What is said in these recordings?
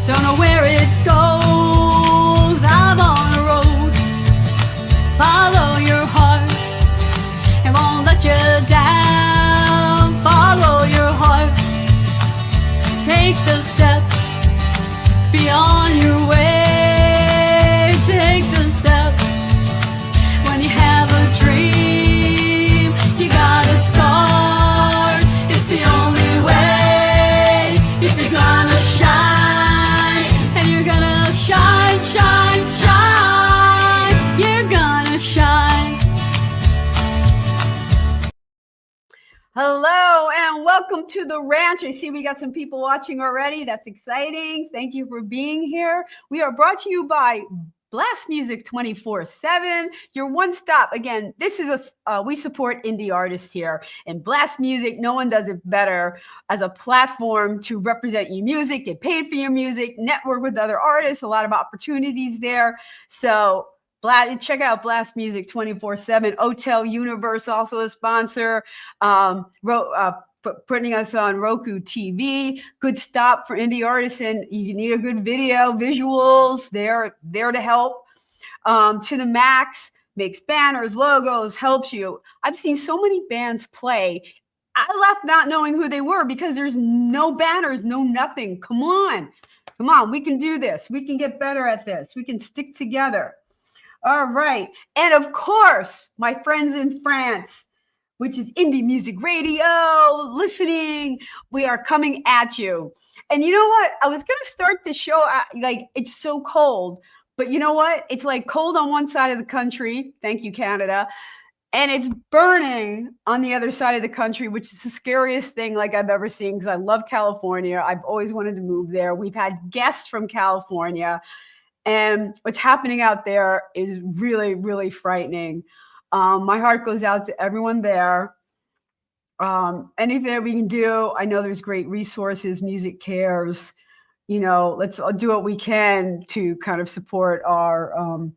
Don't know where it goes. I'm on a road. Follow your heart. It won't let you down. Follow your heart. Take the steps beyond your way. Take the steps. When you have a dream, you gotta start. It's the only way. If you're gonna shine, and you're gonna shine, shine, shine. You're gonna shine. Hello and welcome to the ranch. I see we got some people watching already. That's exciting. Thank you for being here. We are brought to you by Blast Music 24/7, your one stop. Again, this is we support indie artists here, and Blast Music, no one does it better as a platform to represent your music, get paid for your music, network with other artists, a lot of opportunities there. So check out Blast Music 24/7. Hotel Universe, also a sponsor, putting us on Roku TV. Good stop for indie artists, and you need a good video, visuals. They're there to help. To the Max makes banners, logos, helps you. I've seen so many bands play. I left not knowing who they were because there's no banners, no nothing. Come on, we can do this. We can get better at this. We can stick together. All right. And of course, my friends in France, which is Indie Music Radio, listening. We are coming at you. And you know what? I was going to start the show, like, it's so cold. But you know what? It's like cold on one side of the country. Thank you, Canada. And it's burning on the other side of the country, which is the scariest thing like I've ever seen, because I love California. I've always wanted to move there. We've had guests from California. And what's happening out there is really, really frightening. My heart goes out to everyone there. Anything that we can do, I know there's great resources, Music Cares. You know, let's do what we can to kind of support our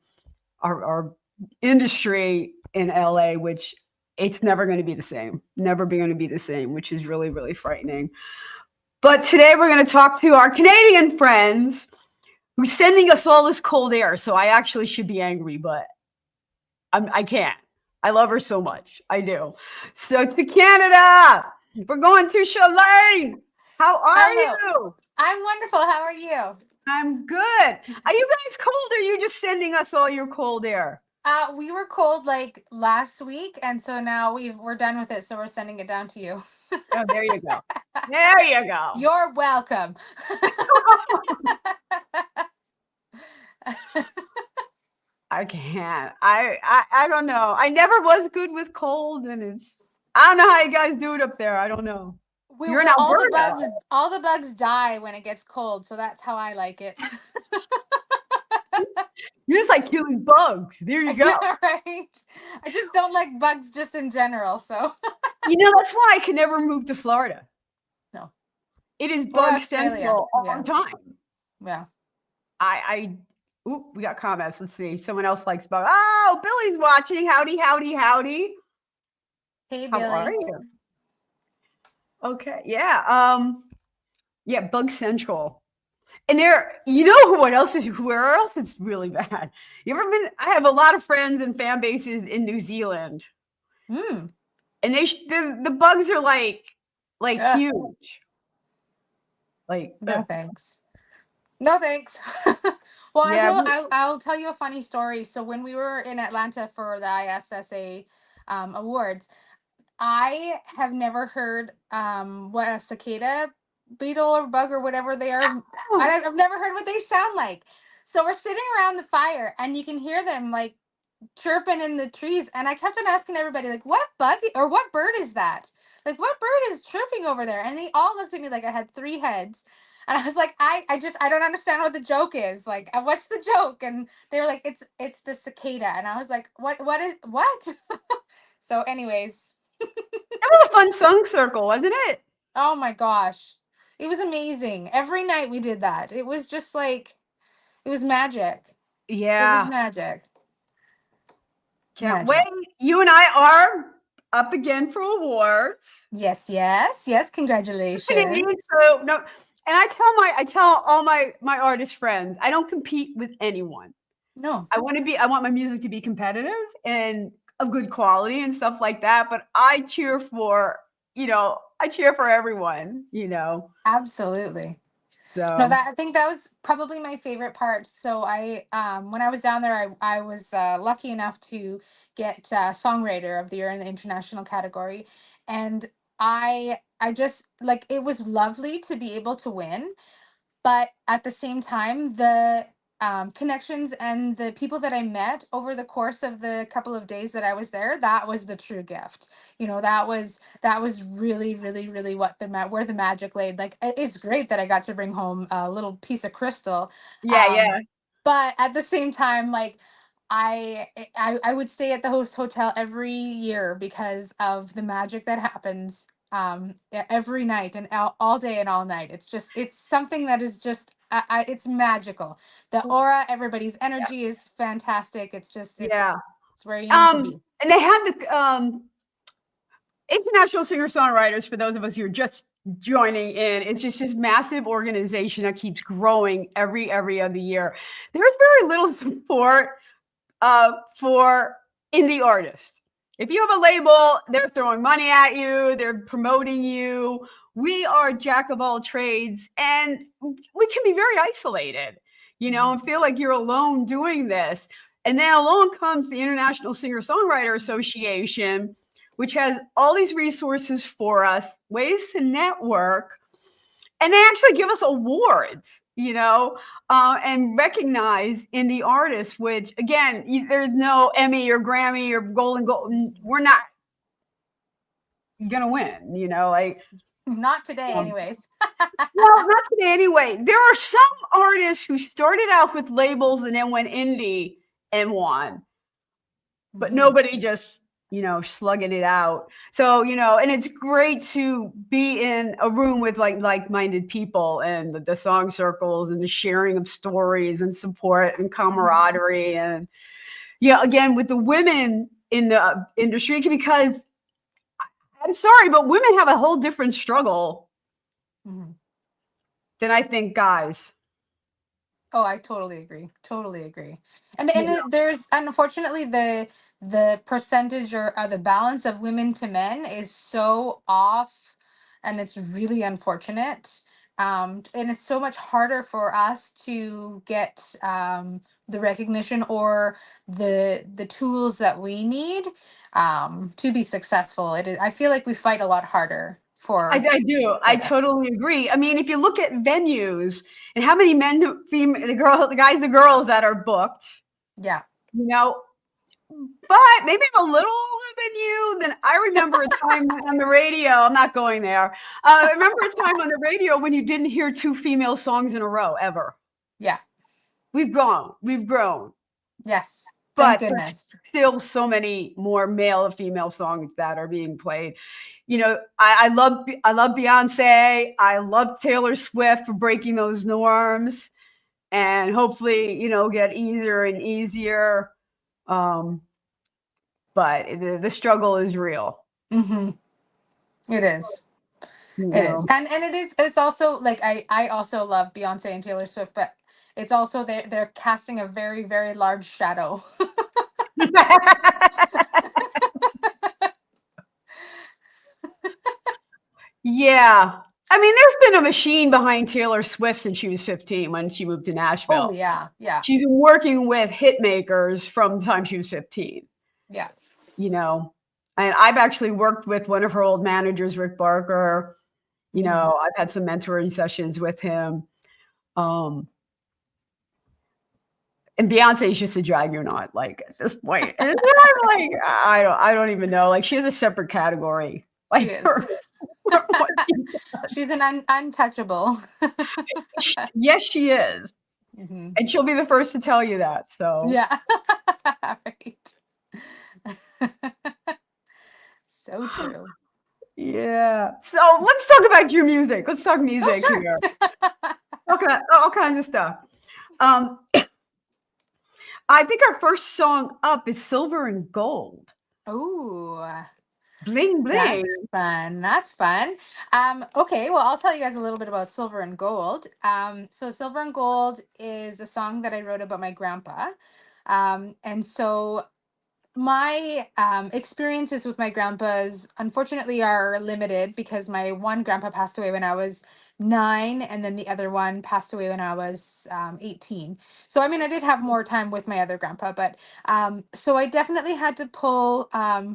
industry in LA, which it's never going to be the same, which is really, really frightening. But today we're going to talk to our Canadian friends who's sending us all this cold air. So I actually should be angry, but I can't. I love her so much. I do. So to Canada, we're going to Shalaine. How are you? I'm wonderful. How are you? I'm good. Are you guys cold, or are you just sending us all your cold air? We were cold like last week, and so now we're done with it. So we're sending it down to you. Oh, there you go. There you go. You're welcome. I can't. I don't know. I never was good with cold, and I don't know how you guys do it up there. I don't know. You're in Alberta. All the bugs die when it gets cold, so that's how I like it. You just like killing bugs. There you go. Right. I just don't like bugs just in general. So you know, that's why I can never move to Florida. No. It is bug central all the time. Yeah. We got comments. Let's see. Someone else likes bugs. Oh, Billy's watching. Howdy, howdy, howdy. Hey, Billy. How are you? Okay. Yeah. Yeah, bug central. And you know where else it's really bad? You ever been? I have a lot of friends and fan bases in New Zealand. And the bugs are like huge. Like, no thanks. No thanks. Well, yeah, I'll tell you a funny story. So when we were in Atlanta for the ISSA awards, I have never heard what a cicada beetle or bug or whatever they are. I've never heard what they sound like. So we're sitting around the fire and you can hear them like chirping in the trees. And I kept on asking everybody, like, what bug or what bird is that? Like, what bird is chirping over there? And they all looked at me like I had 3 heads. And I was like, I don't understand what the joke is. Like, what's the joke? And they were like, it's the cicada. And I was like, what? So anyways. That was a fun song circle, wasn't it? Oh my gosh. It was amazing. Every night we did that. It was just like, it was magic. Yeah. It was magic. Can't wait. You and I are up again for awards. Yes. Congratulations. And I tell all my artist friends, I don't compete with anyone. No. I want my music to be competitive and of good quality and stuff like that. But I cheer for, I cheer for everyone, Absolutely. No, So that I think that was probably my favorite part. So when I was down there, I was lucky enough to get Songwriter of the Year in the international category, and I just like it was lovely to be able to win, but at the same time, the connections and the people that I met over the course of the couple of days that I was there, that was the true gift. That was really, really, really what where the magic laid. Like it's great that I got to bring home a little piece of crystal, yeah, um, yeah, but at the same time, like I would stay at the host hotel every year because of the magic that happens every night and all day and all night. It's something that is just it's magical. The aura, everybody's energy is fantastic. It's just yeah. it's where you need to be. And they had the international singer-songwriters, for those of us who are just joining in. It's just this massive organization that keeps growing every other year. There's very little support for indie artists. If you have a label, they're throwing money at you, they're promoting you. We are jack of all trades, and we can be very isolated, and feel like you're alone doing this. And then along comes the International Singer-Songwriter Association, which has all these resources for us, ways to network, and they actually give us awards, and recognize indie artists, which again, there's no Emmy or Grammy or Golden Gold. We're not gonna win, like Not today, anyways. well, not today anyway. There are some artists who started out with labels and then went indie and won, but nobody just slugging it out. So and it's great to be in a room with like-minded people, and the song circles and the sharing of stories and support and camaraderie, and again with the women in the industry, because I'm sorry, but women have a whole different struggle than I think guys. Oh, I totally agree. Totally agree. There's unfortunately the percentage or the balance of women to men is so off, and it's really unfortunate. And it's so much harder for us to get the recognition or the tools that we need to be successful. It is. I feel like we fight a lot harder for. I do. I totally agree. I mean, if you look at venues and how many men, the guys, the girls that are booked, Yeah. But maybe I'm a little older than you. Then I remember a time on the radio. I'm not going there. I remember a time on the radio when you didn't hear two female songs in a row ever. Yeah. We've grown. Yes. But Thank goodness. there's still so many more male and female songs that are being played. I love Beyonce. I love Taylor Swift for breaking those norms, and hopefully, get easier and easier. But the struggle is real. Mm-hmm. It is. It is. And it's also like I also love Beyonce and Taylor Swift, but it's also they're casting a very, very large shadow. Yeah. I mean, there's been a machine behind Taylor Swift since she was 15 when she moved to Nashville. Oh, yeah. Yeah. She's been working with hit makers from the time she was 15. Yeah. And I've actually worked with one of her old managers, Rick Barker. I've had some mentoring sessions with him. And Beyonce is just a juggernaut, like at this point. And I'm like, I don't even know. Like she has a separate category. Like she is. She's an untouchable. Yes, she is. Mm-hmm. And she'll be the first to tell you that. So yeah. Right. So true. Yeah. So let's talk about your music. Let's talk music here. Okay, all kinds of stuff. I think our first song up is Silver and Gold. Ooh. Bling bling. That's fun. That's fun. Okay, well, I'll tell you guys a little bit about Silver and Gold. So Silver and Gold is a song that I wrote about my grandpa. And so my experiences with my grandpas unfortunately are limited because my one grandpa passed away when I was 9, and then the other one passed away when I was 18. So I mean, I did have more time with my other grandpa, but so I definitely had to pull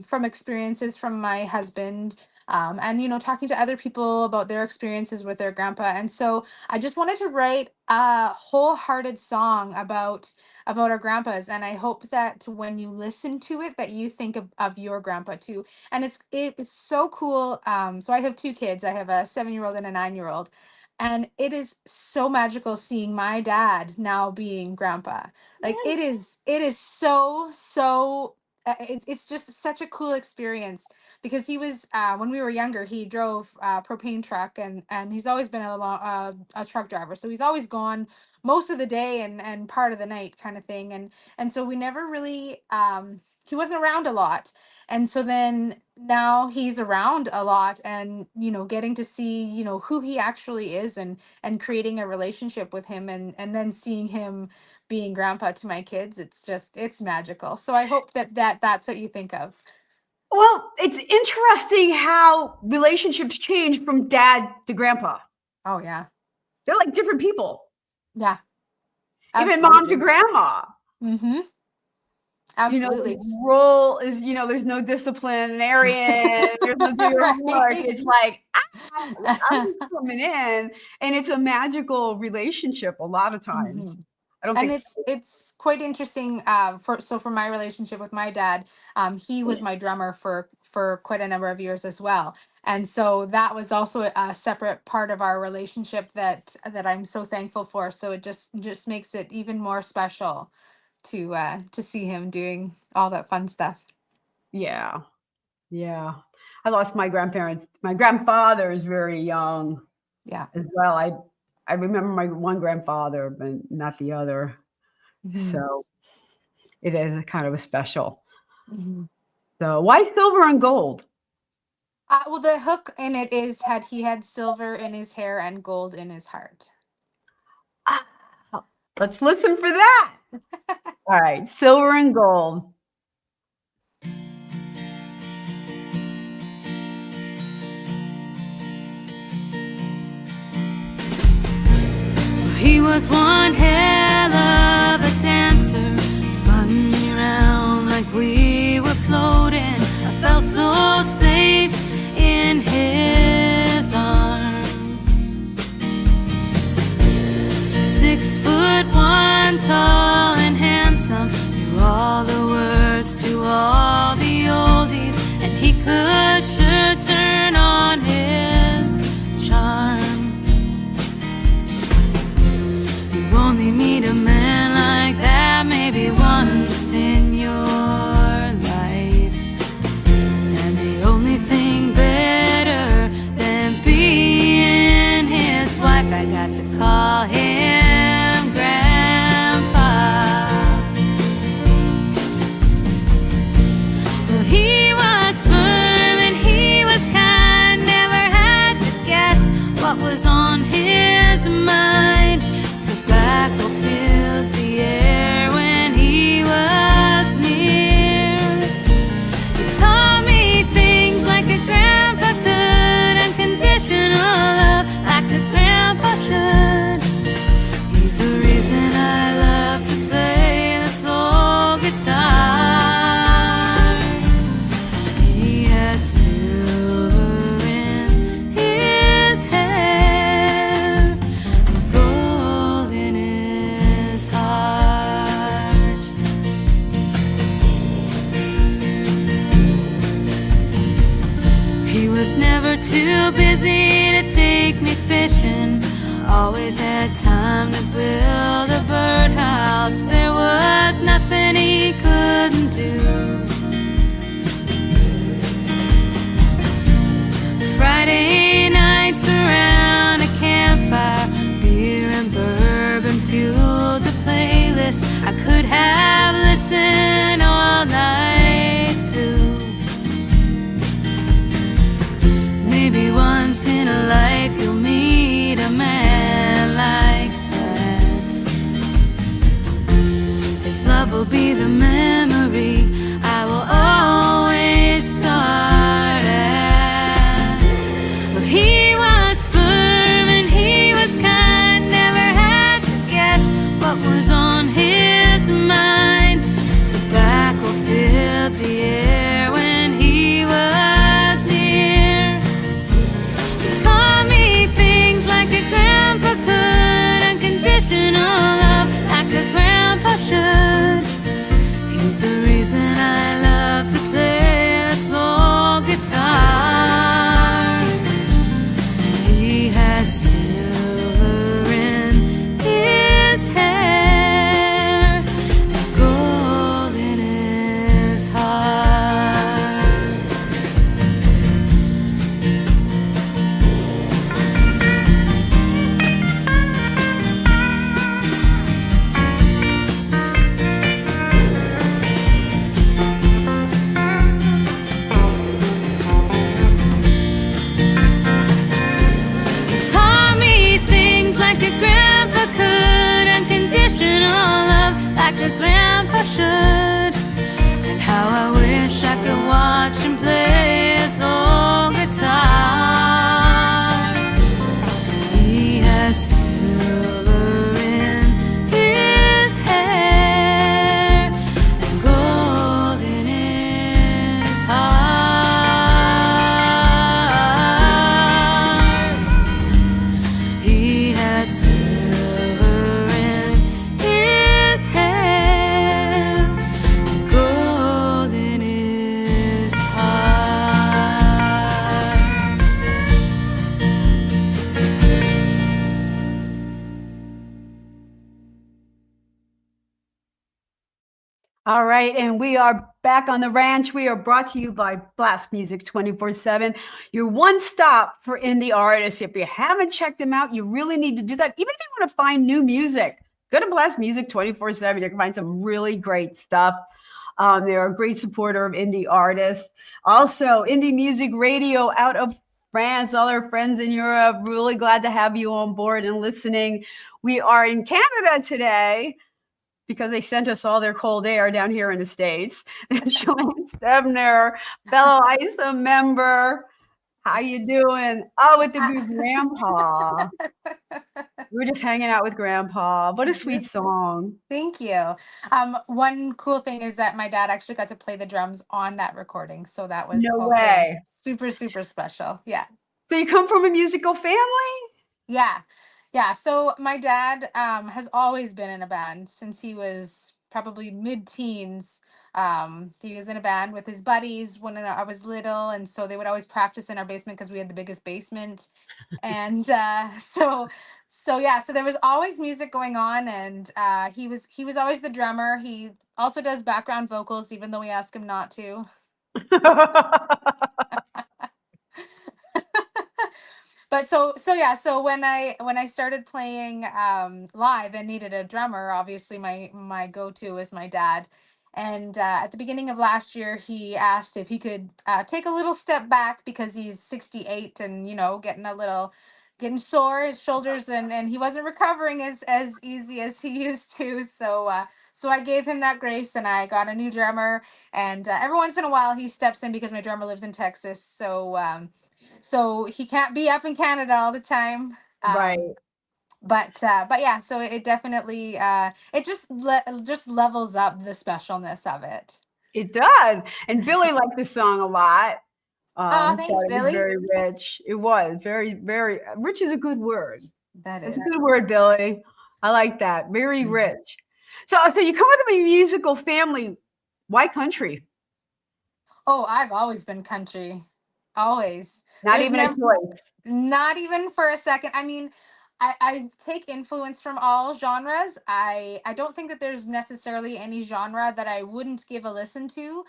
from experiences from my husband, and talking to other people about their experiences with their grandpa. And so I just wanted to write a wholehearted song about our grandpas, and I hope that when you listen to it that you think of your grandpa too. And it's so cool. So I have 2 kids. I have a 7-year-old and a 9-year-old, and it is so magical seeing my dad now being grandpa. Like it is so it's just such a cool experience, because he was when we were younger, he drove a propane truck, and he's always been a truck driver, so he's always gone most of the day and part of the night kind of thing. And so we never really he wasn't around a lot. And so then now he's around a lot, and getting to see who he actually is, and creating a relationship with him, and then seeing him being grandpa to my kids, it's magical. So I hope that's what you think of. Well, it's interesting how relationships change from dad to grandpa. Oh yeah. They're like different people. Yeah. Even mom to grandma. Mm-hmm. Absolutely. The role is, there's no disciplinarian, there's no doing homework. It's like, I'm just coming in, and it's a magical relationship a lot of times. Mm-hmm. I don't And think it's quite interesting for my relationship with my dad. He was my drummer for quite a number of years as well, and so that was also a separate part of our relationship that I'm so thankful for. So it just makes it even more special to see him doing all that fun stuff. Yeah. I lost my grandparents. My grandfather is very young. Yeah. As well. I remember my one grandfather, but not the other. Mm-hmm. So it is kind of a special. Mm-hmm. So why silver and gold? Well, the hook in it is he had silver in his hair and gold in his heart. Let's listen for that. All right, silver and gold. He was one hell of a dancer, spun me around like we were floating. I felt so safe in his arms. 6'1", tall and handsome, knew all the words to all the oldies, and he could sure turn on his charm. Only meet a man like that maybe once in your life, and the only thing better than being his wife, I got to call him Grandpa. Well, he was firm and he was kind, never had to guess what was on his mind. Tobacco filled the air when he was near. He taught me things like a grandpa could, unconditional love like a grandpa should. He's the reason I love to play the soul guitar. He had silver in his hair, gold in his heart. He was never too busy to take me fishing, always had time to build a birdhouse. There was nothing he couldn't do. Friday nights around a campfire, beer and bourbon fueled the playlist. I could have listened all night through. All right, and we are back on the ranch. We are brought to you by Blast Music 24/7, your one stop for indie artists. If you haven't checked them out, you really need to do that. Even if you want to find new music, go to Blast Music 24/7. You can find some really great stuff. They're a great supporter of indie artists. Also, Indie Music Radio out of France, all our friends in Europe. Really glad to have you on board and listening. We are in Canada today because they sent us all their cold air down here in the States. Shalaine Stebner, fellow ISA member. How you doing? Oh, with the good grandpa. We were just hanging out with grandpa. What a sweet song. Thank you. One cool thing is that my dad actually got to play the drums on that recording. So that was No also way. super, super special. Yeah. So you come from a musical family? Yeah. Yeah. So my dad has always been in a band since he was probably mid-teens. He was in a band with his buddies when I was little, and so they would always practice in our basement because we had the biggest basement. And so yeah, so there was always music going on, and he was always the drummer. He also does background vocals, even though we ask him not to. But so yeah, so when I started playing live and needed a drummer, obviously my go-to was my dad. And at the beginning of last year, he asked if he could take a little step back because he's 68 and getting sore his shoulders, and he wasn't recovering as easy as he used to. So I gave him that grace, and I got a new drummer. And every once in a while he steps in because my drummer lives in Texas. So he can't be up in Canada all the time. Right. But yeah, so it definitely it just levels up the specialness of it. It does. And Billy liked the song a lot. Oh, He thanks, thought it was Billy. very rich. It was very, very rich is a good word. That That's is. a good word, Billy. I like that. Very rich. So you come with a musical family. Why country? Oh, I've always been country. Always. Not There's even a never choice. Not even for a second. I mean, I take influence from all genres. I don't think that there's necessarily any genre that I wouldn't give a listen to.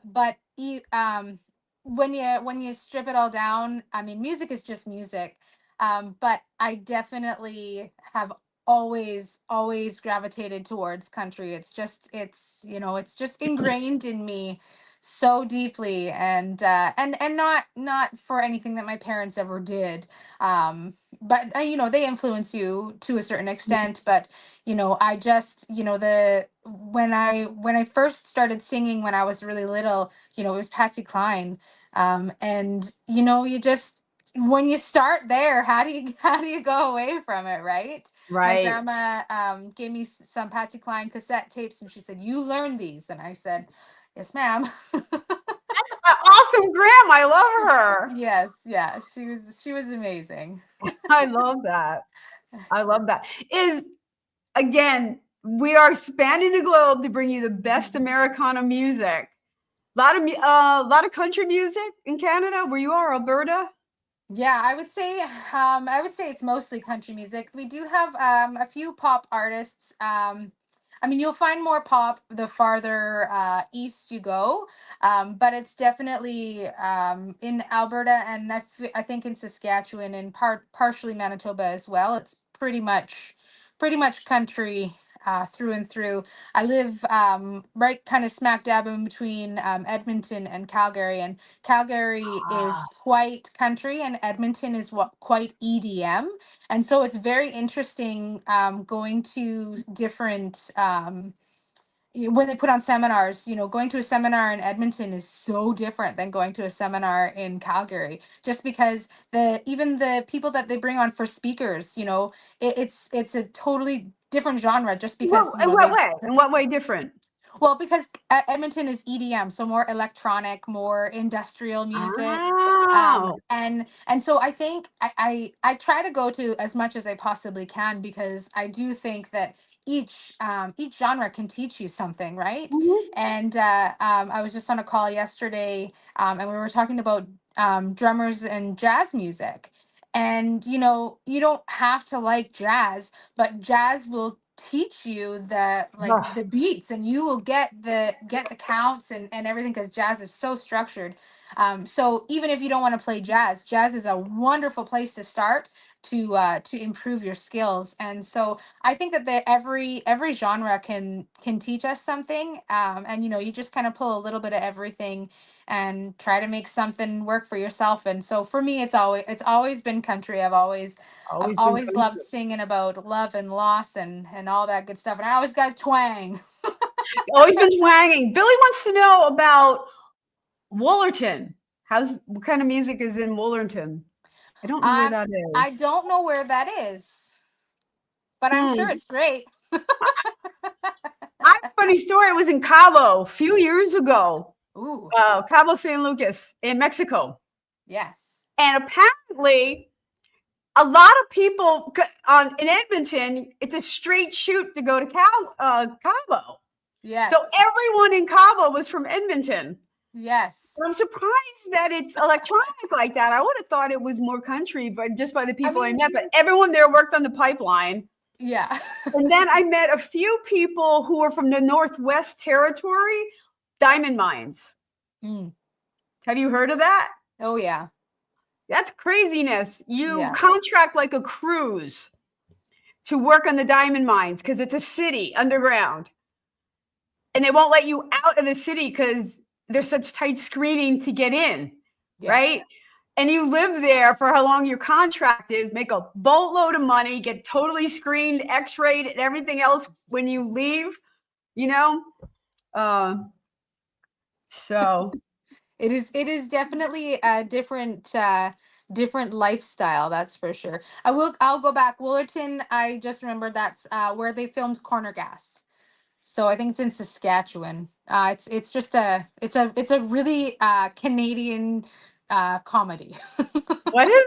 But when you strip it all down, I mean, music is just music. But I definitely have always gravitated towards country. It's just ingrained in me so deeply, and not for anything that my parents ever did. But they influence you to a certain extent. But I just the when I first started singing when I was really little, it was Patsy Cline. And you just when you start there, how do you go away from it, right? My Right. grandma gave me some Patsy Cline cassette tapes, and she said, "You learn these," and I said, "Yes, ma'am." Awesome grandma. I love her. Yes, yeah, she was amazing. I love that. I love that. Is again, we are spanning the globe to bring you the best Americana music. A lot of country music in Canada, where you are, Alberta. Yeah, I would say it's mostly country music. We do have a few pop artists. I mean, you'll find more pop the farther east you go, but it's definitely in Alberta, and I think in Saskatchewan and partially Manitoba as well. It's pretty much country through and through. I live right kind of smack dab in between Edmonton and Calgary, and Calgary is quite country, and Edmonton is quite EDM, and so it's very interesting going to different. When they put on seminars, going to a seminar in Edmonton is so different than going to a seminar in Calgary, just because even the people that they bring on for speakers, it's a totally different genre, just because Well, in what way? In what way different? well, because Edmonton is EDM, so more electronic, more industrial music. Oh, And so I think I try to go to as much as I possibly can, because I do think that each genre can teach you something, right? mhm. And I was just on a call yesterday, and we were talking about drummers and jazz music. And you don't have to like jazz, but jazz will teach you the Ugh. the beats, and you will get the counts and everything, because jazz is so structured. So even if you don't want to play jazz, jazz is a wonderful place to start to improve your skills. And so I think that every genre can teach us something. And you just kind of pull a little bit of everything and try to make something work for yourself. And so for me, it's always been country. I've Always been always country. loved singing about love and loss and all that good stuff. And I always got a twang. Always been twanging. Billy wants to know about Woolerton. What kind of music is in Woolerton? I don't know where that is. I don't know where that is, but I'm sure it's great. I have a funny story. I was in Cabo a few years ago. Ooh. Cabo San Lucas in Mexico. Yes. And apparently, a lot of people in Edmonton, it's a straight shoot to go to Cabo. Yes. So everyone in Cabo was from Edmonton. Yes. I'm surprised that it's electronic like that. I would have thought it was more country, but just by the people I met. But everyone there worked on the pipeline. Yeah. And then I met a few people who were from the Northwest Territory, diamond mines. Mm. Have you heard of that? Oh, yeah. That's craziness. You contract like a cruise to work on the diamond mines because it's a city underground. And they won't let you out of the city because there's such tight screening to get in, right? And you live there for how long your contract is, make a boatload of money, get totally screened, x-rayed, and everything else when you leave, so it is definitely a different lifestyle, that's for sure. I'll go back. Woolerton, I just remembered that's where they filmed Corner Gas. So I think it's in Saskatchewan. It's just a really Canadian comedy. What is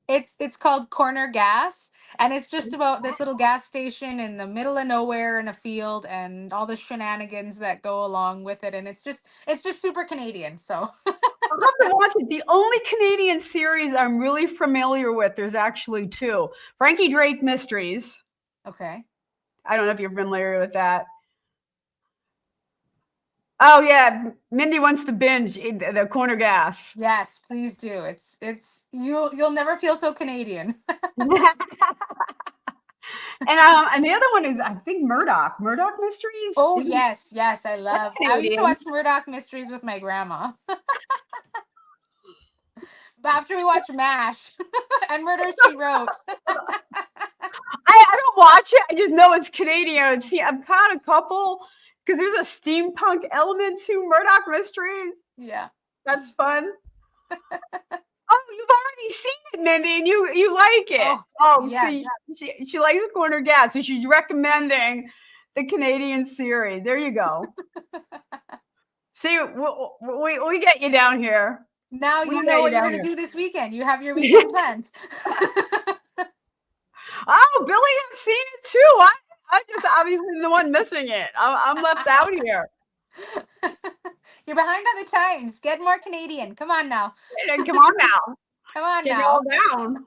it? It's called Corner Gas, and it's just about this little gas station in the middle of nowhere in a field, and all the shenanigans that go along with it. And it's just super Canadian. So I'll have to watch it. The only Canadian series I'm really familiar with, there's actually two. Frankie Drake Mysteries. Okay. I don't know if you're familiar with that. Oh yeah, Mindy wants to binge the Corner Gas. Yes, please do. You'll never feel so Canadian. And the other one is, I think, Murdoch Mysteries. Oh, yes, I used to watch Murdoch Mysteries with my grandma. After we watched MASH and Murder, She Wrote. I don't watch it. I just know it's Canadian. I've caught a couple because there's a steampunk element to Murdoch Mysteries. Yeah. That's fun. Oh, you've already seen it, Mindy, and you like it. See, she likes Corner Gas, so she's recommending the Canadian series. There you go. See, we get you down here. Now you know what you're going to do this weekend. You have your weekend plans. Oh, Billy has seen it too. I just obviously the one missing it. I'm left out here. You're behind on the times. Get more Canadian. Come on now. Come on now. Come on Get now. it all down.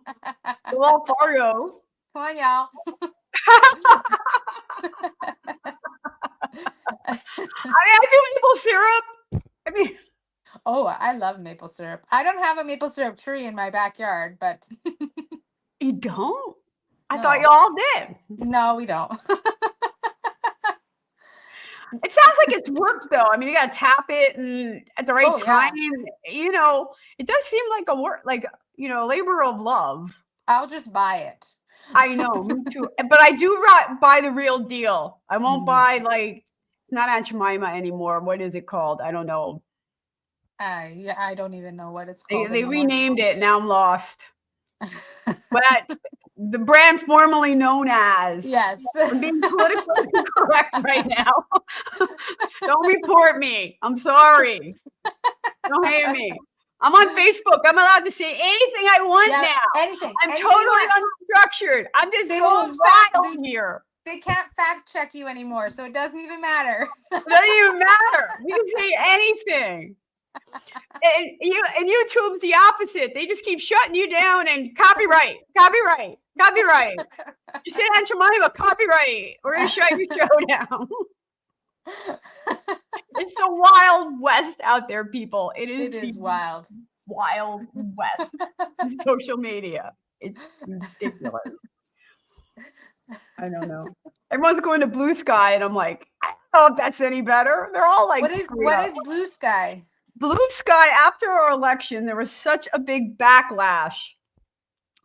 The little Fargo. Come on, y'all. I do maple syrup. Oh, I love maple syrup. I don't have a maple syrup tree in my backyard, but you don't? I No. thought you all did. No, we don't. It sounds like it's work though. You got to tap it and at the right time. Yeah. It does seem like a work, labor of love. I'll just buy it. I know, me too. But I do buy the real deal. I won't buy not Aunt Jemima anymore. What is it called? I don't know. I don't even know what it's called. They renamed it. Now I'm lost. But the brand formerly known as. Yes. I'm being politically correct right now. Don't report me. I'm sorry. Don't hate me. I'm on Facebook. I'm allowed to say anything I want now. Anything. I'm totally unstructured. I'm just going wild here. They can't fact check you anymore, so it doesn't even matter. It doesn't even matter. You can say anything. And YouTube's the opposite. They just keep shutting you down and copyright. You say Aunt Jemima, copyright. We're going to shut your show down. It's a wild west out there, people. It is wild. Wild west. Social media. It's ridiculous. I don't know. Everyone's going to Blue Sky, and I'm like, I don't know if that's any better. They're all like, what is Blue Sky? Blue Sky, after our election, there was such a big backlash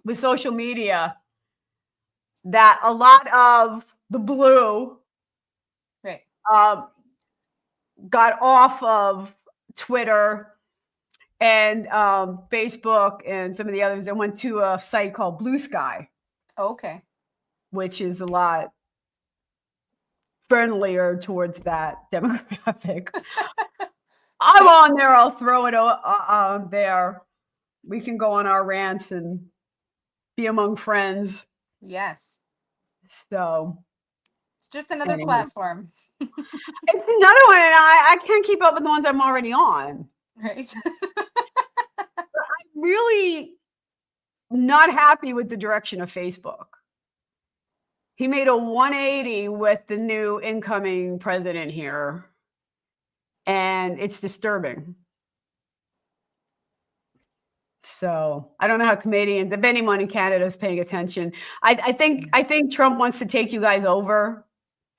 with social media that a lot of the blue right. Got off of Twitter and Facebook and some of the others and went to a site called Blue Sky. Okay. Which is a lot friendlier towards that demographic. I'm on there. I'll throw it on there. We can go on our rants and be among friends. Yes. So it's just another platform. It's another one, and I can't keep up with the ones I'm already on. Right. I'm really not happy with the direction of Facebook. He made a 180 with the new incoming president here, and it's disturbing. So I don't know how Canadians, if anyone in Canada is paying attention. I think Trump wants to take you guys over.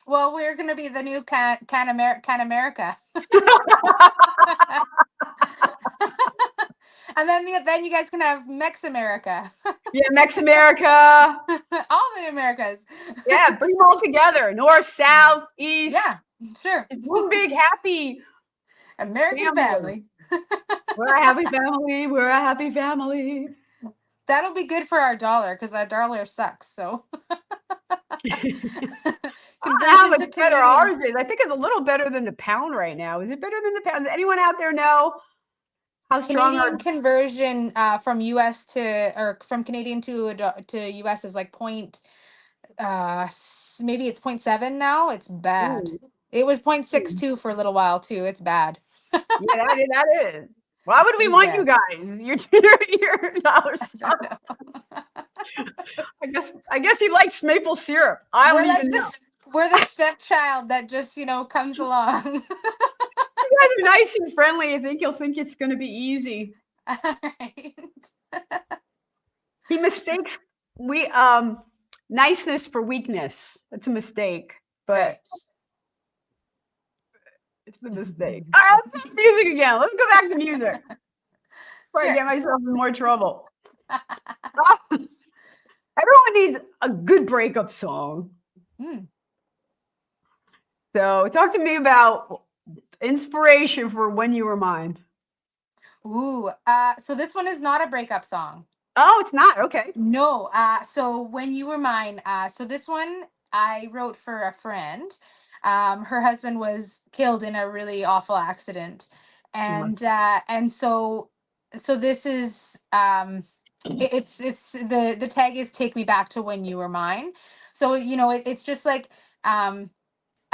Well, we're going to be the new Can America. And then you guys can have Mex America. Yeah, Mex America. All the Americas. Yeah, bring them all together. North, south, east. Yeah, sure. It's one big happy American family. We're a happy family. We're a happy family. That'll be good for our dollar because our dollar sucks. So how much better ours is. I think it's a little better than the pound right now. Is it better than the pound? Does anyone out there know how strong Canadian conversion from US to or from Canadian to US is like maybe it's 0.7 now. It's bad. Ooh. It was 0.62 for a little while too. It's bad. Yeah, that is. Why would we want you guys? Your dollars. I guess he likes maple syrup. I don't even know. We're the stepchild that just comes along. You guys are nice and friendly. I think you'll think it's going to be easy. All right. He mistakes niceness for weakness. That's a mistake, but. Right. It's a mistake. All right, let's do music again. Let's go back to music before I get myself in more trouble. Everyone needs a good breakup song. So talk to me about inspiration for When You Were Mine. Ooh, so this one is not a breakup song. Oh, it's not? Okay. No, so When You Were Mine. So this one I wrote for a friend. Her husband was killed in a really awful accident, and so this is it's the tag is Take Me Back to When You Were Mine. So it's just like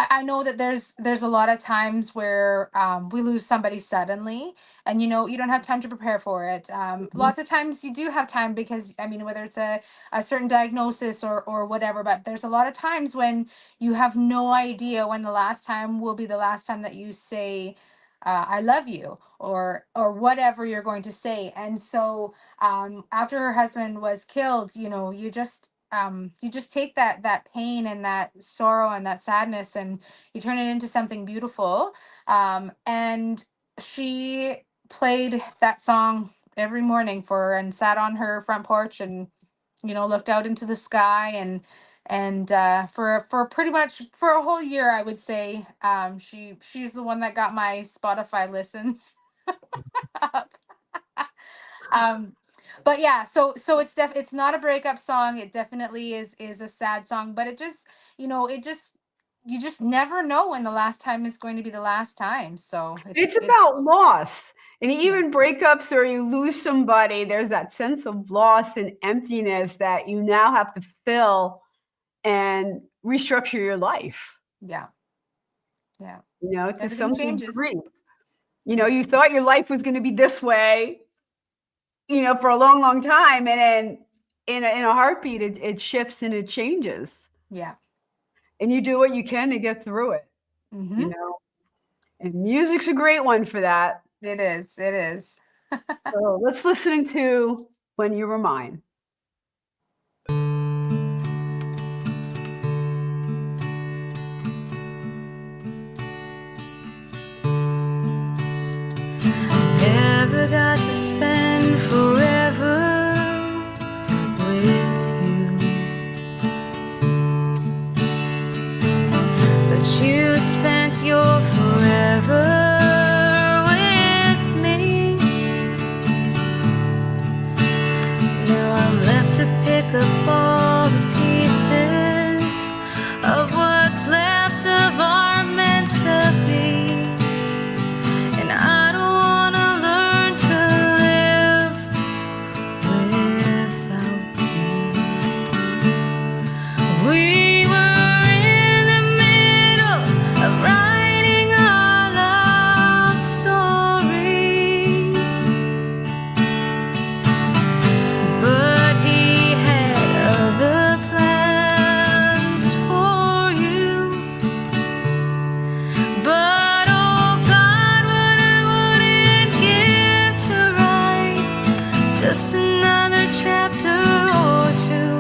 I know that there's a lot of times where we lose somebody suddenly, and you don't have time to prepare for it. Lots of times you do have time because whether it's a certain diagnosis or whatever, but there's a lot of times when you have no idea when the last time will be the last time that you say I love you or whatever you're going to say. And so after her husband was killed, you just take that pain and that sorrow and that sadness and you turn it into something beautiful. And she played that song every morning for her and sat on her front porch and looked out into the sky and for pretty much for a whole year, I would say she's the one that got my Spotify listens up. But yeah, so it's not a breakup song. It definitely is a sad song, but it just you just never know when the last time is going to be the last time. So it's about loss. And even breakups or you lose somebody, there's that sense of loss and emptiness that you now have to fill and restructure your life. Yeah. Yeah. To something degree. You thought your life was going to be this way, for a long, long time. And then in a heartbeat, it shifts and it changes. Yeah. And you do what you can to get through it, Mm-hmm. you know. And music's a great one for that. It is. It is. So let's listen to When You Were Mine. Never got to spend forever with you, but you spent your forever with me. Now I'm left to pick up all the pieces of what's left of our meant to be. And I don't wanna learn to live without you. We were in the middle of writing our love story, but he had other plans for you. But oh God, what I wouldn't give to write just another chapter or two.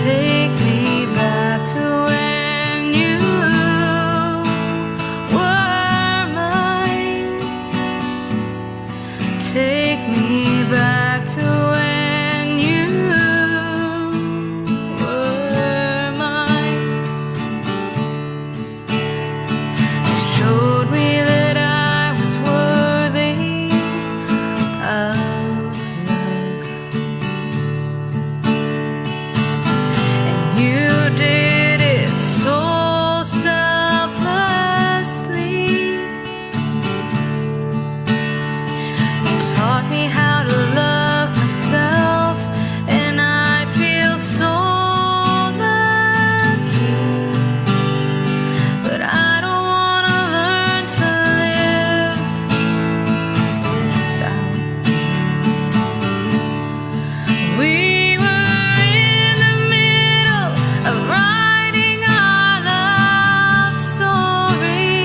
Take me back to when you were mine. Take me back to when you were mine. It showed me that I was worthy of love, and you did it so selflessly. You taught me how to love myself, and I feel so lucky. But I don't wanna learn to live without you. We were in the middle of writing our love story,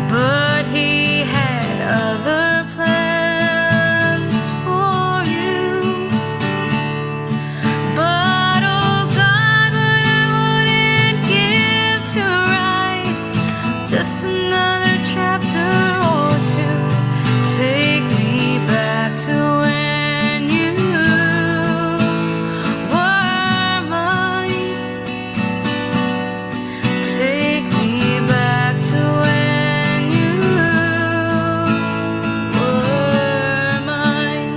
but he had other plans for you. But oh God, what I wouldn't give to write just another chapter or two. Take me back to when you were mine. Take me back to when you were mine.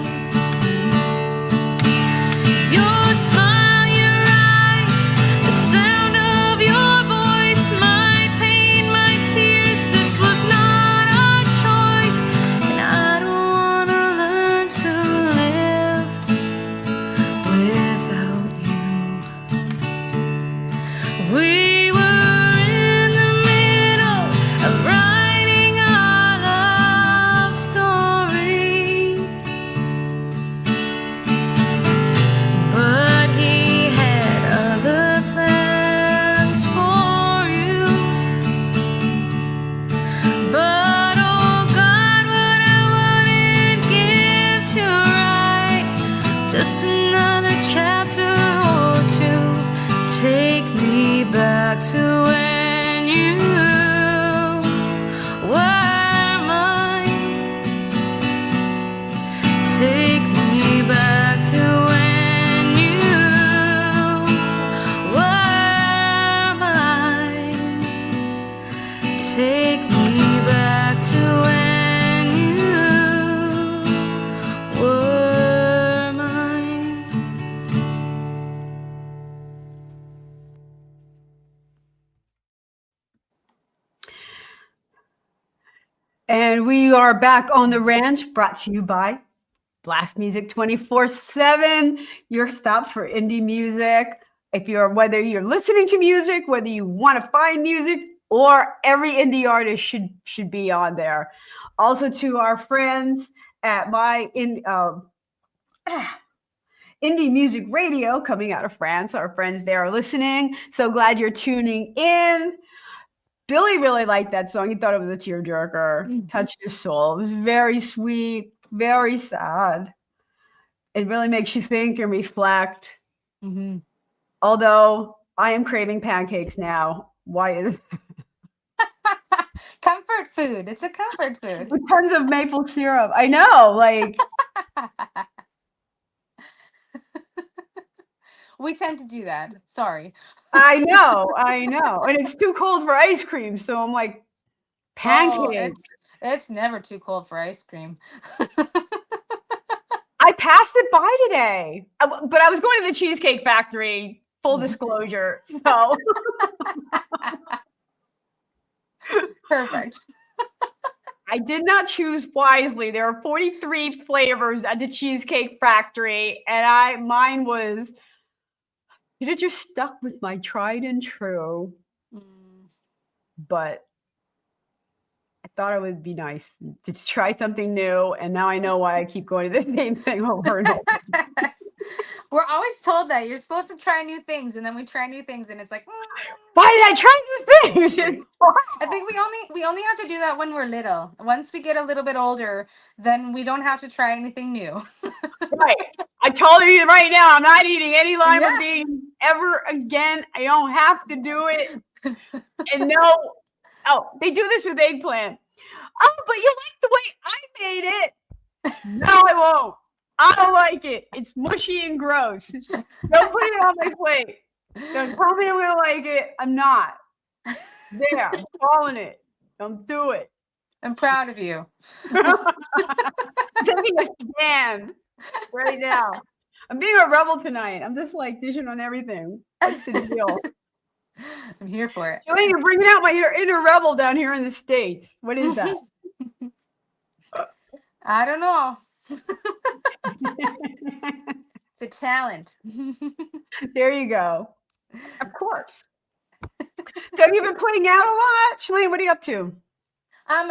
Your smile, your eyes, the sound of your voice, my pain, my tears, this was not our choice. And I don't wanna learn to live without you. We were in the middle of writing our love story, but he had other plans for you. But oh God, what I wouldn't give to write just another chapter or two. Take me back to when you were mine. Take me back to when you were mine. Take me back to when you were mine. And we are back on the ranch, brought to you by Blast Music 24/7, your stop for indie music. Whether you're listening to music, whether you want to find music, or every indie artist should be on there. Also to our friends at Indie music radio coming out of France. Our friends there are listening. So glad you're tuning in. Billy really liked that song. He thought it was a tearjerker. Touched his soul. It was very sweet, very sad. It really makes you think and reflect. Mm-hmm. Although I am craving pancakes now. Why is Comfort food. It's a comfort food. with tons of maple syrup? I know, like We tend to do that. Sorry. I know, and it's too cold for ice cream. So I'm like, Oh, pancakes. it's never too cold for ice cream. I passed it by today, but I was going to the Cheesecake Factory. Full disclosure. So Perfect. I did not choose wisely. There are 43 flavors at the Cheesecake Factory, and mine was, you know, just stuck with my tried and true. But I thought it would be nice to try something new, and now I know why I keep going to the same thing over and over. We're always told that you're supposed to try new things, and then we try new things, and it's like, why did I try new things? I think we only have to do that when we're little. Once we get a little bit older, then we don't have to try anything new. Right. I told you right now, I'm not eating any lima Yeah. beans ever again. I don't have to do it. And no, they do this with eggplant. Oh, but you like the way I made it. No, I won't. I don't like it. It's mushy and gross. Don't put it on my plate. Don't tell me I'm going to like it. I'm not. There, I'm calling it. Don't do it. I'm proud of you. Taking a stand right now. I'm being a rebel tonight. I'm just like dishing on everything. What's the deal? I'm here for it. Shalaine, you're bringing out my inner rebel down here in the States. What is that? I don't know. It's a talent. There you go. Of course. So have you been playing out a lot? Shalaine, what are you up to?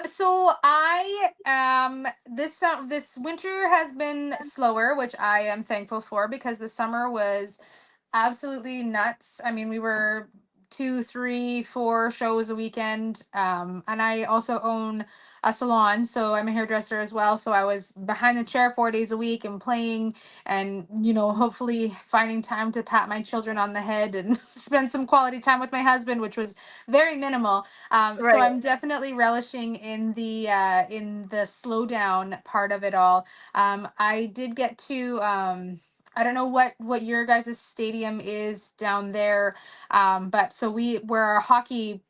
So I this winter has been slower, which I am thankful for because the summer was absolutely nuts. I mean, we were 2, 3, 4 shows a weekend. And I also own a salon, so I'm a hairdresser as well. So I was behind the chair 4 days a week and playing and, hopefully finding time to pat my children on the head and spend some quality time with my husband, which was very minimal. So I'm definitely relishing in the slowdown part of it all. I did get to I don't know what your guys' stadium is down there, but so where our hockey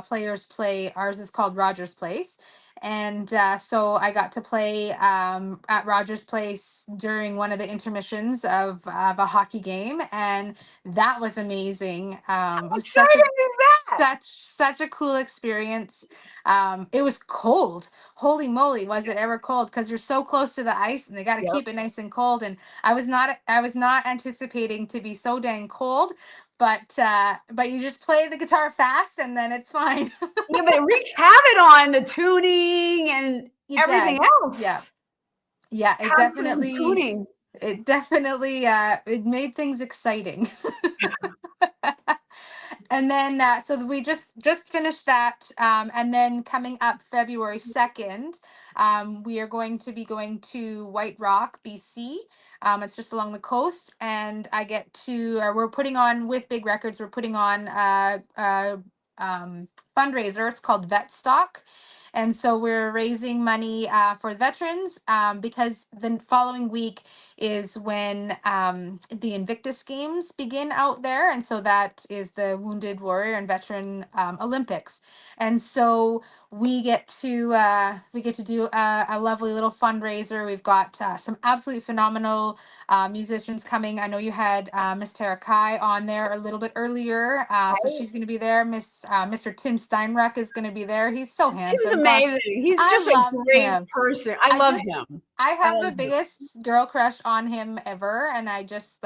players play, ours is called Rogers Place, and so I got to play at Rogers Place during one of the intermissions of a hockey game, and that was amazing. It was such a cool experience. It was cold. Holy moly, was it ever cold? Because you're so close to the ice, and they got to keep it nice and cold. And I was not anticipating to be so dang cold, but you just play the guitar fast, and then it's fine. Yeah, but it wreaks havoc on the tuning and everything else. Yeah, it definitely it made things exciting. And then so we just finished that, and then coming up February 2nd, we are going to be going to White Rock, BC. It's just along the coast, and I get to we're putting on with Big Records. We're putting on fundraiser. It's called Vet Stock. And so we're raising money for veterans because the following week is when the Invictus Games begin out there. And so that is the Wounded Warrior and Veteran Olympics. And so we get to do a lovely little fundraiser. We've got some absolutely phenomenal musicians coming. I know you had Miss Tara Kai on there a little bit earlier, so she's going to be there. Mr. Tim Steinreck is going to be there. He's so handsome. He's amazing. He's just a great person. I love him. I have the biggest girl crush on him ever, and I just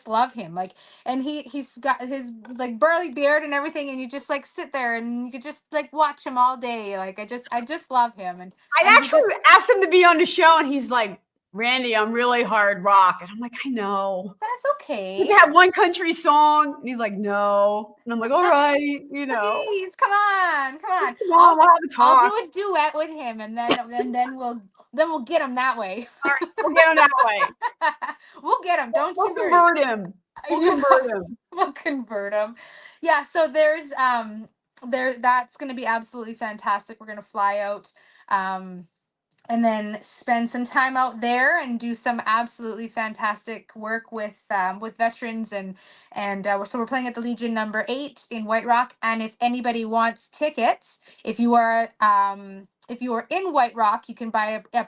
love him. Like, and he's got his like burly beard and everything, and you just like sit there and you could just like watch him all day. Like I just love him. And I actually asked him to be on the show, and he's like, Randie, I'm really hard rock. And I'm like, I know. That's We okay. can have one country song. And he's like, no. And I'm like, all right, you know. Please, come on, come on. Come on, we'll have a I'll do talk. a duet with him, and then we'll get him that way. All right, we'll get him that way. We'll get him. Don't We'll you worry. convert him. We'll convert him. We'll convert him. Yeah. So that's going to be absolutely fantastic. We're going to fly out. And then spend some time out there and do some absolutely fantastic work with veterans and so we're playing at the Legion number 8 in White Rock. And if anybody wants tickets, if you are in White Rock, you can buy a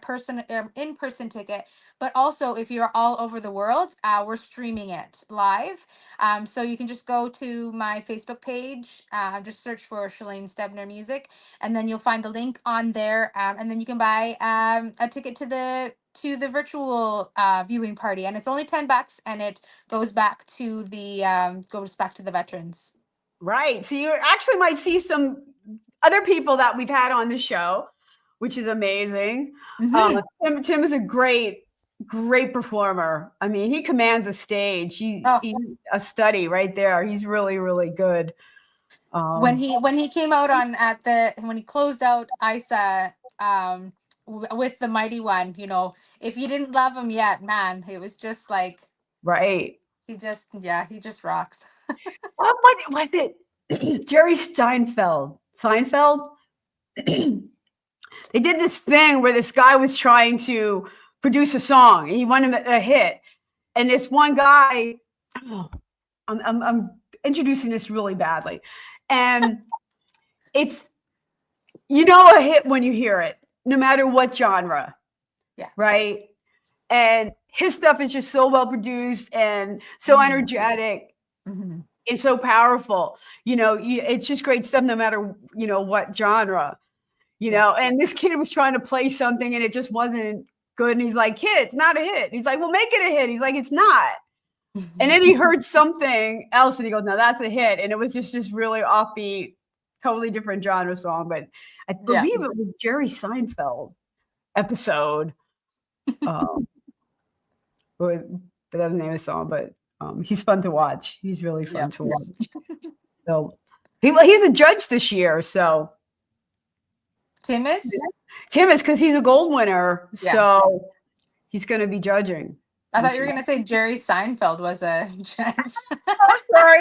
in-person ticket. But also, if you're all over the world, we're streaming it live. So you can just go to my Facebook page, just search for Shalaine Stebner Music, and then you'll find the link on there, and then you can buy a ticket to the virtual viewing party, and it's only $10, and it goes back to the veterans. Right. So you actually might see some other people that we've had on the show, which is amazing. Tim is a great performer. I mean, he commands a stage. He's a study right there. He's really, really good. When he came out when he closed out ISA with the Mighty One, if you didn't love him yet, man, it was just like, right. He just rocks. What was it? Jerry Seinfeld. They did this thing where this guy was trying to produce a song and he wanted a hit. And this one guy, I'm introducing this really badly. And it's, a hit when you hear it, no matter what genre. Yeah. Right. And his stuff is just so well produced and so energetic and so powerful. It's just great stuff, no matter, what genre, and this kid was trying to play something and it just wasn't good. And he's like, kid, it's not a hit. He's like, well, make it a hit. He's like, it's not. And then he heard something else and he goes, no, that's a hit. And it was just this really offbeat, totally different genre song. But I believe it was Jerry Seinfeld episode. But that's the name of the song. But he's fun to watch. He's really fun to watch. So he's a judge this year. So Tim is because he's a gold winner. Yeah. So he's going to be judging. I thought you were going to say Jerry Seinfeld was a judge. Oh, sorry.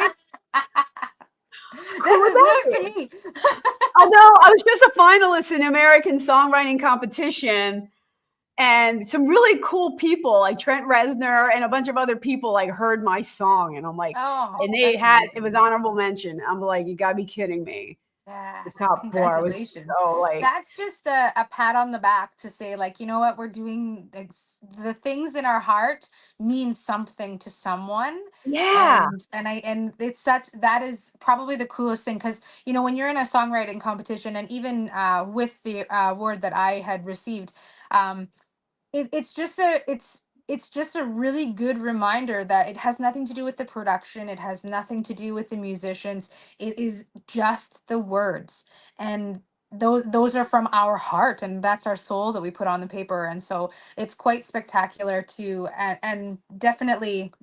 This is news to me. I know. I was just a finalist in an American songwriting competition, and some really cool people like Trent Reznor and a bunch of other people heard my song, and I'm like, and it was honorable mention. I'm like, you gotta be kidding me. Yeah, congratulations. That's just a pat on the back to say, you know what, we're doing the things in our heart mean something to someone. Yeah. And that is probably the coolest thing, because when you're in a songwriting competition, and even with the award that I had received, it's just a really good reminder that it has nothing to do with the production. It has nothing to do with the musicians. It is just the words, and those are from our heart, and that's our soul that we put on the paper. And so it's quite spectacular too. And definitely,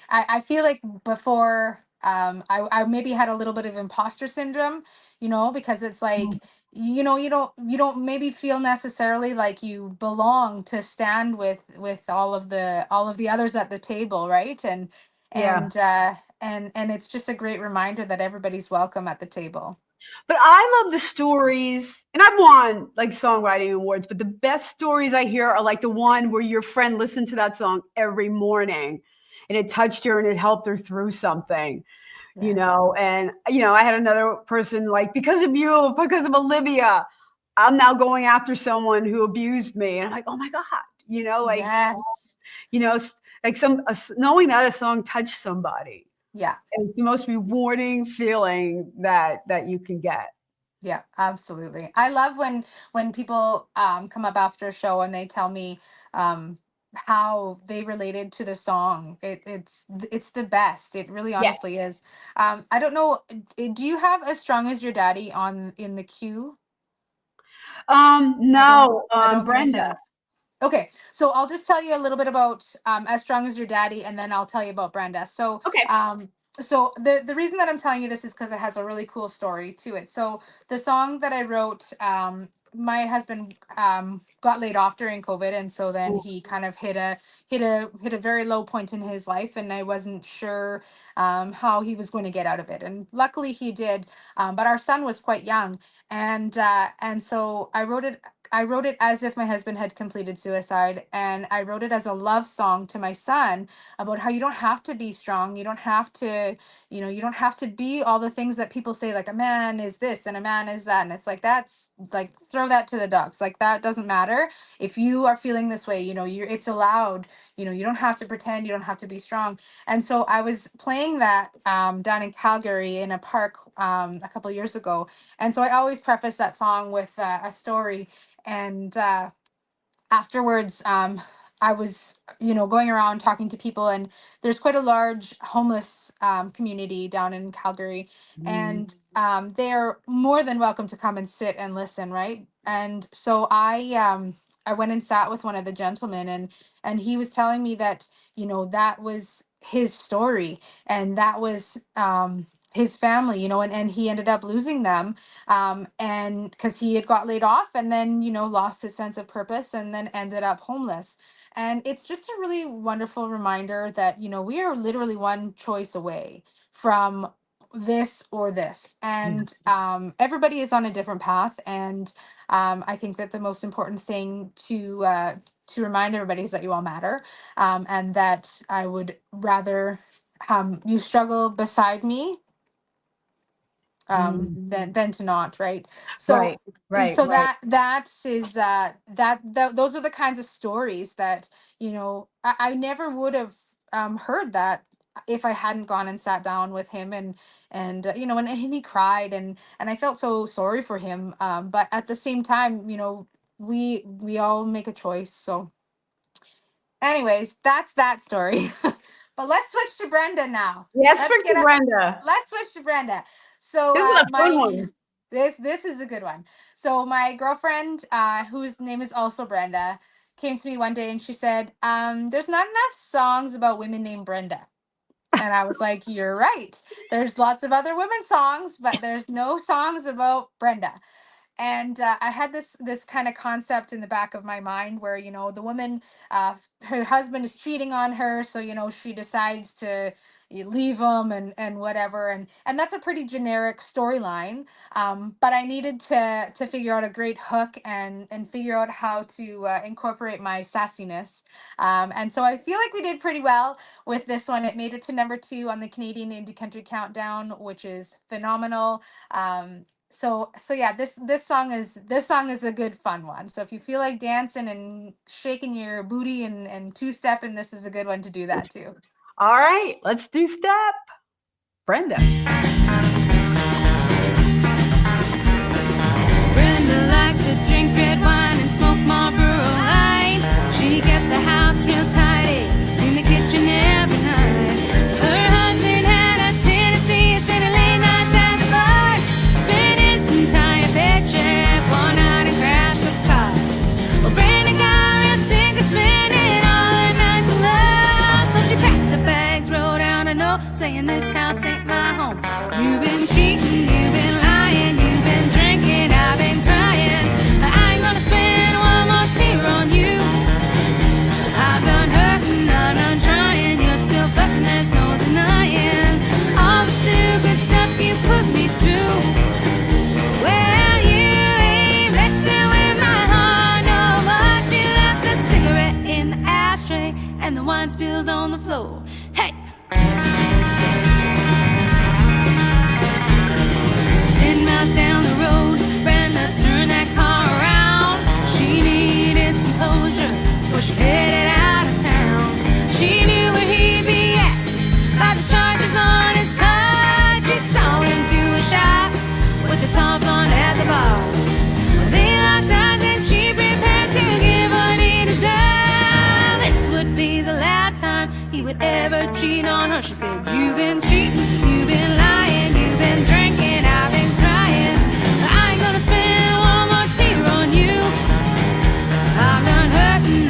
I feel like before, I maybe had a little bit of imposter syndrome, because it's like, you don't maybe feel necessarily like you belong to stand with all of the others at the table, right? And it's just a great reminder that everybody's welcome at the table. But I love the stories, and I've won songwriting awards, but the best stories I hear are the one where your friend listened to that song every morning and it touched her and it helped her through something. And I had another person because of you, because of Olivia, I'm now going after someone who abused me. And I'm like, oh my God, yes. Knowing that a song touched somebody. Yeah. It's the most rewarding feeling that you can get. Yeah, absolutely. I love when people come up after a show and they tell me how they related to the song. It's the best. It really honestly is. I don't know. Do you have As Strong as Your Daddy in the queue? No. I don't Brenda. Okay, so I'll just tell you a little bit about As Strong as Your Daddy, and then I'll tell you about Brenda. So, Okay. so the reason that I'm telling you this is because it has a really cool story to it. So the song that I wrote, my husband got laid off during COVID, and so then he kind of hit a very low point in his life, and I wasn't sure how he was going to get out of it. And luckily he did, but our son was quite young, and so I wrote it as if my husband had completed suicide, and I wrote it as a love song to my son about how you don't have to be strong. You don't have to, you don't have to be all the things that people say, like a man is this and a man is that. And it's like, that's like, throw that to the dogs. Like, that doesn't matter. If you are feeling this way, it's allowed, you don't have to pretend, you don't have to be strong. And so I was playing that down in Calgary in a park a couple years ago. And so I always preface that song with a story. And afterwards, I was, going around talking to people, and there's quite a large homeless community down in Calgary, and they're more than welcome to come and sit and listen, right? And so I went and sat with one of the gentlemen, and he was telling me that, that was his story, and that was his family, and he ended up losing them, and because he had got laid off, and then lost his sense of purpose, and then ended up homeless. And it's just a really wonderful reminder that we are literally one choice away from this or this, and everybody is on a different path. And I think that the most important thing to remind everybody is that you all matter, and that I would rather you struggle beside me than to not, right? So Right. so that is those are the kinds of stories that I never would have heard that if I hadn't gone and sat down with him, and and he cried, and I felt so sorry for him, but at the same time, we all make a choice. So anyways, that's that story. But let's switch to Brenda now. Let's switch to Brenda. Let's switch to Brenda. So This is a fun one. This is a good one. So my girlfriend, whose name is also Brenda, came to me one day and she said, "There's not enough songs about women named Brenda." And I was like, "You're right. There's lots of other women songs, but there's no songs about Brenda." And I had this kind of concept in the back of my mind where the woman, her husband is cheating on her, so she decides to leave him, and whatever, and that's a pretty generic storyline, but I needed to figure out a great hook, and figure out how to incorporate my sassiness, and so I feel like we did pretty well with this one. It made it to number 2 on the Canadian Indie Country Countdown, which is phenomenal. So yeah, this song is a good fun one. So if you feel like dancing and shaking your booty and two-stepping, this is a good one to do that too. All right, let's do Step. Brenda. Brenda liked to drink red wine and smoke Marlboro Light. She kept the house real tidy in the kitchen every night. Her husband had a tendency of spending late nights at the bar, spent his entire paycheck one night and crashed the car. Well, Brenda got real sick of spending all her nights alone, so she packed her bags, wrote out a note saying, "This house ain't my home. You've been cheating, you've been lying, you've been drinking, I've been crying. I ain't gonna spend one more tear on you. I've done hurting, I've done trying. You're still flirting, there's no denying all the stupid stuff you put me through. Well, you ain't messing with my heart no more." She left the cigarette in the ashtray and the wine spilled on the floor. Hey! 10 miles down the road, Brenda turned that car around. She needed some closure before she headed out of town. She knew where he'd be at by the charges on his car. She saw him doing shots with the tall blonde at the bar. They locked eyes and she prepared to give what he deserved. This would be the last time he would ever cheat on her. She said, "You've been cheating, you've been lying, you've been drinking, I've been crying. I ain't gonna spend one more tear on you. I've done hurting,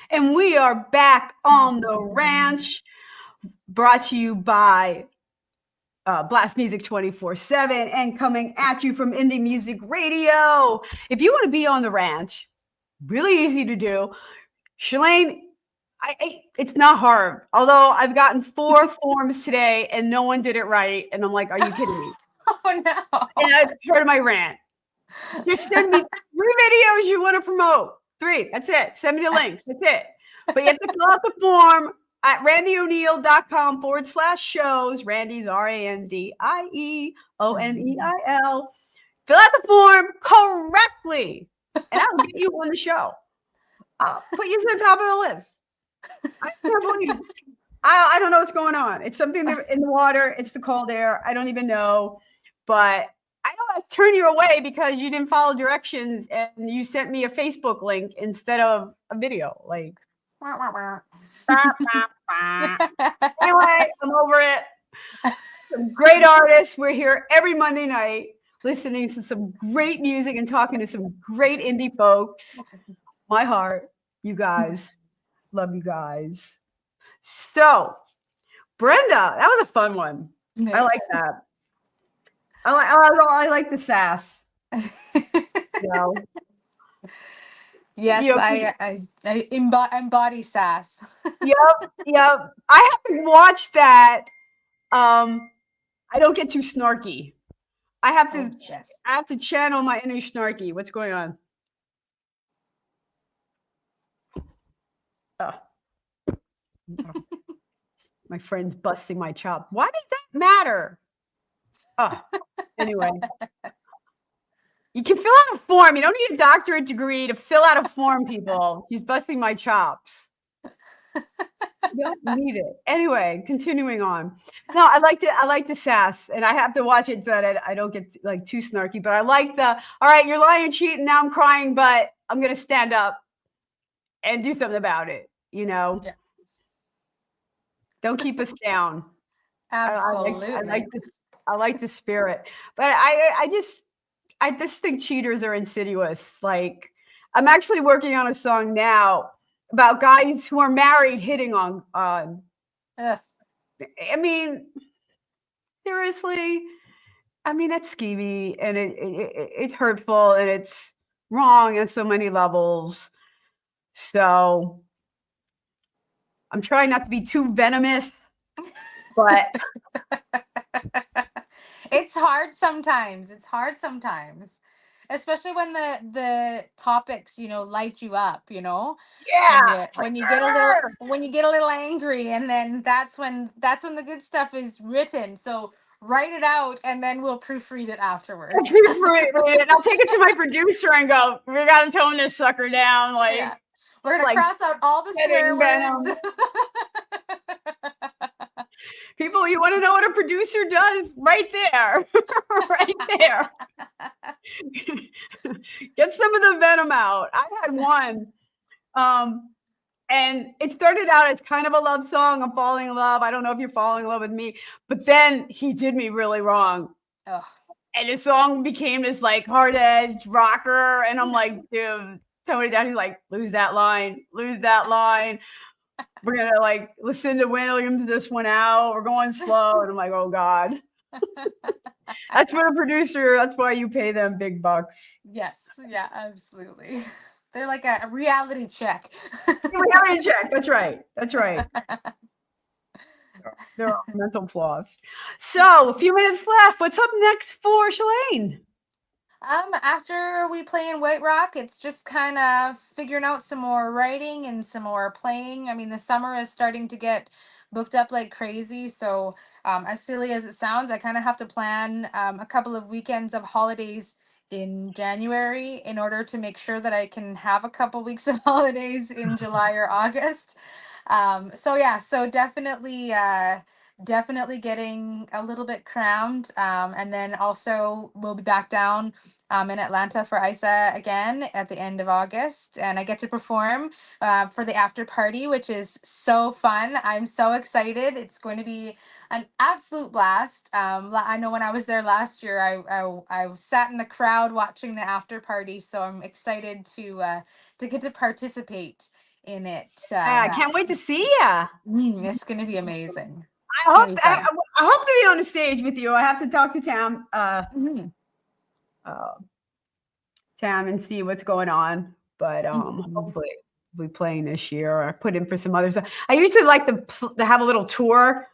And we are back on the ranch, brought to you by Blast Music 24/7 and coming at you from Indie Music Radio. If you want to be on the ranch, really easy to do. Shalaine, it's not hard. Although I've gotten 4 forms today and no one did it right. And I'm like, are you kidding me? Oh, no. And I've heard my rant. Just send me 3 videos you want to promote. 3. That's it. Send me the link. That's it. But you have to fill out the form at randieoneil.com/shows. Randie's RANDIEONEIL. Fill out the form correctly, and I'll get you on the show. I'll put you to the top of the list. I can't believe. I don't know what's going on. It's something in the water. It's the cold air. I don't even know. But I don't turn you away because you didn't follow directions and you sent me a Facebook link instead of a video. Like, anyway, I'm over it. Some great artists. We're here every Monday night listening to some great music and talking to some great indie folks. My heart, you guys. Love you guys. So, Brenda, that was a fun one. I like that. I like the sass. You know? Yes, I embody sass. Yep. I haven't watched that. I don't get too snarky. I have to channel my inner snarky. What's going on? My friend's busting my chop. Why does that matter? Anyway. You can fill out a form. You don't need a doctorate degree to fill out a form, people. He's busting my chops. You don't need it. Anyway, continuing on. No, I like the sass, and I have to watch it so that I don't get like too snarky. But I like all right, you're lying and cheating. Now I'm crying, but I'm gonna stand up and do something about it. You know. Yeah. Don't keep us down. Absolutely. I like the spirit, but I just think cheaters are insidious. Like, I'm actually working on a song now about guys who are married hitting on. I mean, seriously. I mean, that's skeevy and it's hurtful and it's wrong on so many levels. So I'm trying not to be too venomous, but it's hard sometimes. Especially when the topics, light you up, yeah. When you get a little angry, and then that's when the good stuff is written. So write it out, and then we'll proofread it afterwards. And I'll take it to my producer and go, we got to tone this sucker down. Like, yeah. We're gonna cross out all the swear words. People, you want to know what a producer does? Right there. Right there. Get some of the venom out. I had one. And it started out as kind of a love song. I'm falling in love. I don't know if you're falling in love with me. But then he did me really wrong. Ugh. And the song became this like hard edge rocker. And I'm like, dude, tone it down. He's like, lose that line. We're gonna like listen to Williams this one out. We're going slow. And I'm like, oh God. That's what a producer, that's why you pay them big bucks. Yes, yeah, absolutely. They're like a reality check. Reality check, that's right. There are mental flaws. So a few minutes left. What's up next for Shalaine? After we play in White Rock, it's just kind of figuring out some more writing and some more playing. I mean, the summer is starting to get booked up like crazy. So as silly as it sounds, I kind of have to plan a couple of weekends of holidays in January in order to make sure that I can have a couple weeks of holidays in July or August. So definitely getting a little bit crammed. And then also we'll be back down in Atlanta for ISA again at the end of August. And I get to perform for the after party, which is so fun. I'm so excited. It's going to be an absolute blast. I know when I was there last year, I sat in the crowd watching the after party. So I'm excited to get to participate in it. I can't wait to see ya. It's going to be amazing. I hope to be on the stage with you. I have to talk to Tam, Tam, and see what's going on. But hopefully we'll be playing this year. I put in for some other stuff. I usually like to have a little tour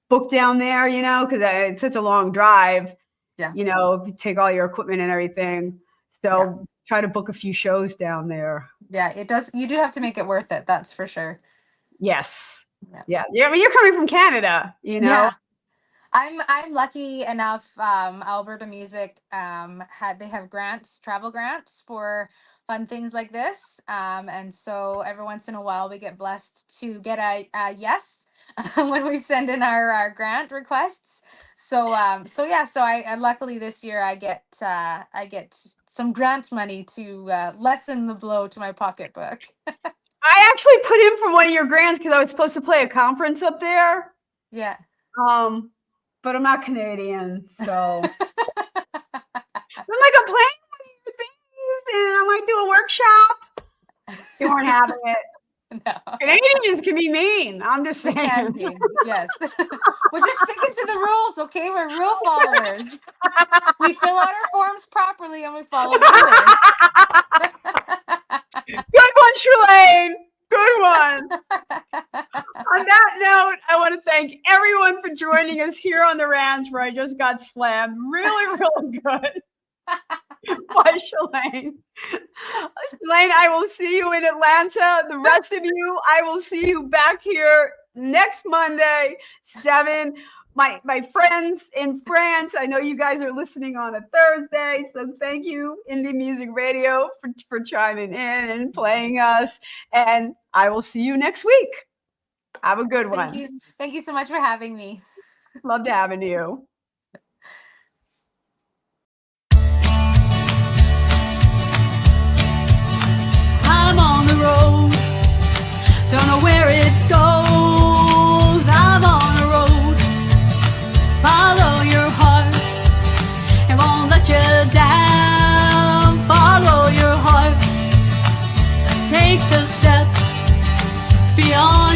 booked down there, you know, because it's such a long drive. Yeah. You know, if you take all your equipment and everything. So try to book a few shows down there. Yeah, it does. You do have to make it worth it. That's for sure. Yes. Yeah. I mean, you're coming from Canada, you know. Yeah. I'm lucky enough. Alberta Music they have grants, travel grants for fun things like this. And so every once in a while we get blessed to get a yes when we send in our grant requests. So I luckily this year I get some grant money to lessen the blow to my pocketbook. I actually put in for one of your grants because I was supposed to play a conference up there. Yeah. But I'm not Canadian, so I'm like, I'm playing one of your things, and I might do a workshop. You weren't having it. No. Canadians can be mean. I'm just saying. They can be, yes. We're just sticking to the rules, okay? We're rule followers. We fill out our forms properly and we follow the rules. Good one, Shalaine. Good one. On that note, I want to thank everyone for joining us here on the ranch where I just got slammed. Really, really good. Bye, Shalaine. Shalaine, I will see you in Atlanta. The rest of you, I will see you back here next Monday, 7. My friends in France, I know you guys are listening on a Thursday, so thank you, Indie Music Radio, for chiming in and playing us. And I will see you next week. Have a good one. Thank you. Thank you so much for having me. Loved having you. I'm on the road, don't know where it goes. I'm on a road, follow your heart, it won't let you down. Follow your heart, take the steps beyond